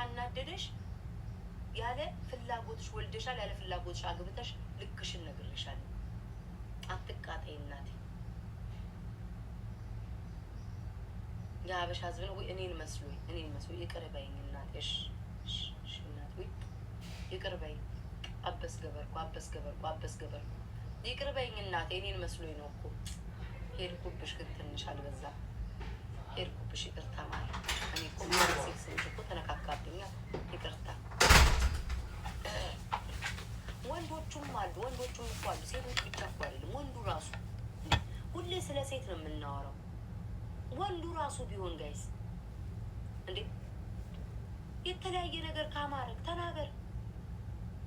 ካናደደሽ ያለ ፍላጎትሽ ወልደሻል፣ ያለ ፍላጎትሽ አግብተሽ ልክሽን ነግሬሻለሁ። አትቃጠይ እናቴ። የሀበሻ ህዝብ ነው ወይ እኔን መስሎኝ ይቅር በይኝ እናቴ። እሺ እናቴ ወይ ይቅር በይኝ። አበስ ገበርኩ ይቅር በይኝ እናቴ። እኔን መስሎኝ ነው እኮ። ሄድኩብሽ ግን ትንሽ አልበዛ? ሄድኩብሽ። ይቅርታ ማለት እኔ እኮ ሴክስ እኮ ተነካካብኛል። ይቅርታ። ወንዶቹም እኮ አሉ። ሴቶች ብቻ እኮ አይደለም፣ ወንዱ ራሱ። ሁሌ ስለ ሴት ነው የምናወራው። ወንዱ ራሱ ቢሆን ጋይስ እንዴ የተለያየ ነገር ካማረግ ተናገር።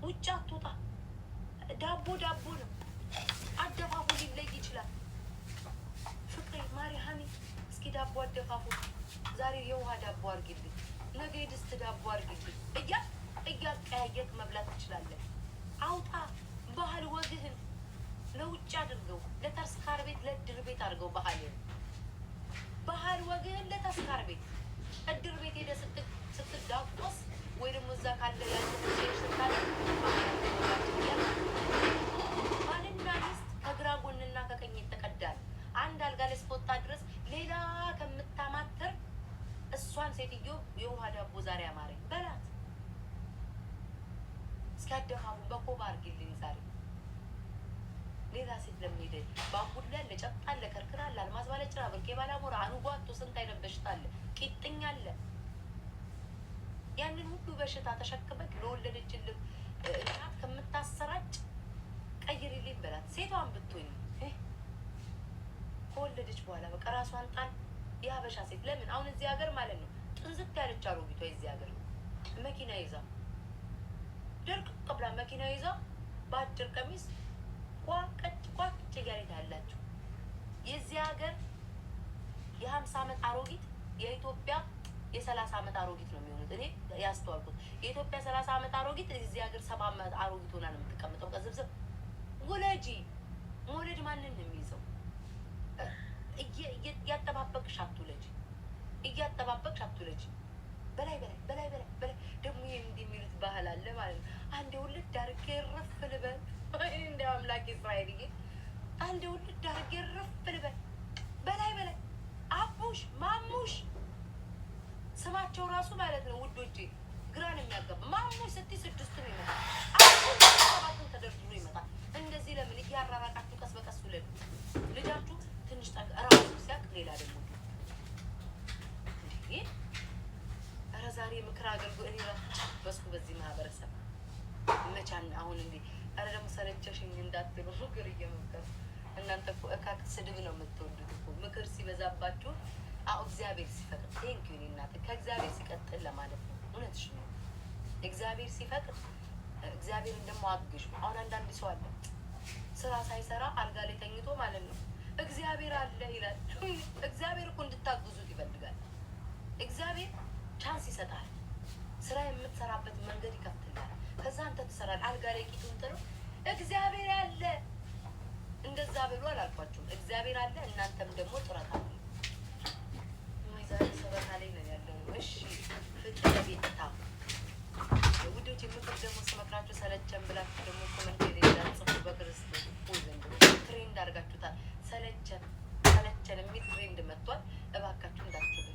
ውጭ አትውጣ። ዳቦ ነው። አደፋፉ ሊለይ ይችላል። ፍቅሬ ማሪሃኒ እስኪ ዳቦ አደፋፉ ዛሬ የውሃ ዳቦ አርግልኝ፣ ነገ የድስት ዳቦ አርግልኝ እያቀያየቅ መብላት ትችላለህ። አውጣ። ባህል ወግህን ለውጭ አድርገው፣ ለተስካር ቤት ለእድር ቤት አድርገው። ባህል ወግህን ለተስካር ቤት እድር ቤት ሄደህ ስትዳቆስ ወይ ደግሞ እዛ ካለ ባልና ሚስት ከግራ ጎንና ከቀኝ ይተቀዳል። አንድ አልጋ ላይ እስከወጣ ድረስ ሌላ ከምታማትር እሷን ሴትዮ የውሃ ዳቦ ዛሬ አማረኝ በላት። እስኪያደፋሙ በኮባ አርጊልኝ ዛሬ። ሌላ ሴት ለሚሄድ ባቡላ አለ፣ ጨብጣ አለ፣ ከርክራ አለ፣ አልማዝ ባለጭራ፣ ብርቄ ባላሞራ፣ አንጓቶ ስንት አይነት በሽታ አለ፣ ቂጥኝ አለ። ያንን ሁሉ በሽታ ተሸክመክ ለወለደችልህ እናት ከምታሰራጭ ቀይሪልኝ በላት። ሴቷን ብትሆኝ ከወለደች በኋላ በቃ ራሷን ጣል። የሀበሻ ሴት ለምን አሁን እዚህ ሀገር ማለት ነው ጥንዝት ያለች አሮጊቷ የዚህ ሀገር መኪና ይዛ ድርቅ ብላ መኪና ይዛ በአጭር ቀሚስ ቋቅ እያለች ያላችሁ የዚህ ሀገር የ50 ዓመት አሮጊት የኢትዮጵያ የ30 ዓመት አሮጊት ነው የሚሆኑት። እኔ ያስተዋልኩት የኢትዮጵያ 30 ዓመት አሮጊት እዚህ ሀገር 70 ዓመት አሮጊት ሆና ነው የምትቀምጠው። ከዝብዝብ ውለጂ። መውለድ ማንን ነው የሚይዘው? እያጠባበቅሽ አትውለጂ። በላይ ደግሞ ይሄን እንደሚሉት ባህል አለ ማለት ነው። አንዴ ውልድ ዳርጌ ረፍ ልበል እንደ አምላክ እስራኤልዬ፣ አንዴ ውልድ ዳርጌ ረፍ ልበል። በላይ አቡሽ ማሙሽ ስማቸው ራሱ ማለት ነው ውዶቼ፣ ግራ ነው የሚያጋባ። ማሙሽ ስትይ 6 ነው ይመጣል፣ አቡሽ 7 ተደርድሮ ይመጣል። እንደዚህ ለምን እያራራቃችሁ ቀስ በቀስ ውለዱ። ልጃችሁ ትንሽ ራሱ ሲያቅ ሌላ ደግሞ ኧረ ዛሬ ምክር አገልግሎት እኔ በስኩ በዚህ ማህበረሰብ መቻን አሁን እንዴ ኧረ ደግሞ ሰለቸሽኝ እንዳትሉ ምክር እየመከሩ እናንተ እኮ እካክ ስድብ ነው የምትወዱት እኮ ምክር ሲበዛባችሁ። እግዚአብሔር ሲፈቅድ ቴንኪው እናት ከእግዚአብሔር ሲቀጥል ለማለት ነው። እውነትሽ ነው። እግዚአብሔር ሲፈቅድ እግዚአብሔርን ደግሞ አግዥ። አሁን አንዳንድ ሰው አለ ስራ ሳይሰራ አልጋ ላይ ተኝቶ ማለት ነው እግዚአብሔር አለ ይላል። እግዚአብሔር እኮ እንድታግዙት ይፈልጋል። እግዚአብሔር ቻንስ ይሰጣል። ስራ የምትሰራበት መንገድ ይከፍትልሃል። ከዛ አንተ ትሰራለህ። አልጋ ላይ ቂጡን ጥሎ እግዚአብሔር አለ እንደዛ ብሎ አላልኳችሁም? እግዚአብሔር አለ። እናንተም ደግሞ ጥረት አለ። ዛሬ ሰበታ ላይ ነው ያለው። እሺ ፍቅር ቤታ ውዶች፣ የምክር ደግሞ ስመክራችሁ ሰለቸን ብላችሁ ደግሞ ኮመንት ላይ ጽፉ። በክርስቶስ ዘንድ ትሬንድ አድርጋችሁታል። ሰለቸን የሚል ትሬንድ መጥቷል። እባካችሁ እንዳትሉ።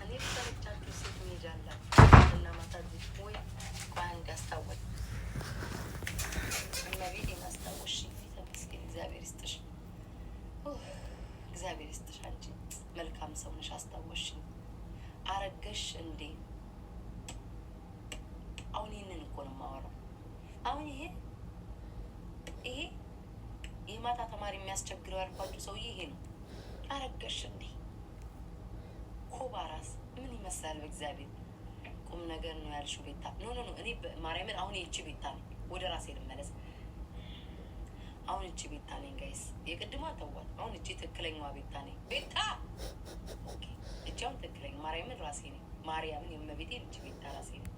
እኔ ሰለቻችሁ ሴት ሜጃላችሁ እና ማታዚ ወይ በአንድ ያስታወቅ እመቤት የማስታወሽ ተመስገን። እግዚአብሔር ይስጥሽ፣ እግዚአብሔር ይስጥሽ። አንቺ መልካም ሰው ነሽ። አስታወሽኝ። አረገሽ እንዴ? አሁን ይህንን እኮ ነው የማወራው። አሁን ይሄ የማታ ተማሪ የሚያስቸግረው ያልኳችሁ ሰውዬ ይሄ ነው። አረገሽ እንዴ? ኮባ ራስ ምን ይመስላል? በእግዚአብሔር ቁም ነገር ነው ያልሽው ቤታ። ኖ እኔ ማርያምን አሁን ይቺ ቤታ ነኝ። ወደ ራሴ ልመለስ። አሁን እቺ ቤታ ነኝ ጋይስ። የቅድሟ ተዋት። አሁን እቺ ትክክለኛዋ ቤታ ነኝ። ቤታ ኦኬ። እቺ አሁን ትክክለኛ ማርያምን ራሴ ነኝ። ማርያምን የመቤቴን እቺ ቤታ ራሴ ነኝ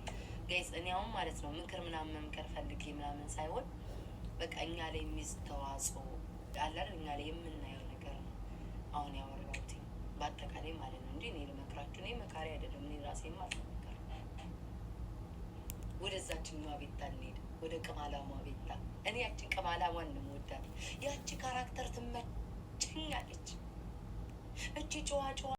ጋይስ። እኔ አሁን ማለት ነው ምክር ምናምን መምከር ፈልጌ ምናምን ሳይሆን በቃ እኛ ላይ የሚስተዋጽኦ አላል እኛ ላይ የምናየው ነገር ነው አሁን ያወራሁት። በአጠቃላይ ማለት ነው እንጂ እኔ ልመክራችሁ፣ እኔ መካሪ አይደለም። እኔ ራሴም አልመከር። ወደዛችኛዋ ቤታ እንሄድ፣ ወደ ቅማላሟ ቤታ። እኔ ያችን ቅማላሟን ነው የምወዳት። ያቺ ካራክተር ትመቸኛለች። እቺ ጨዋ ጨዋ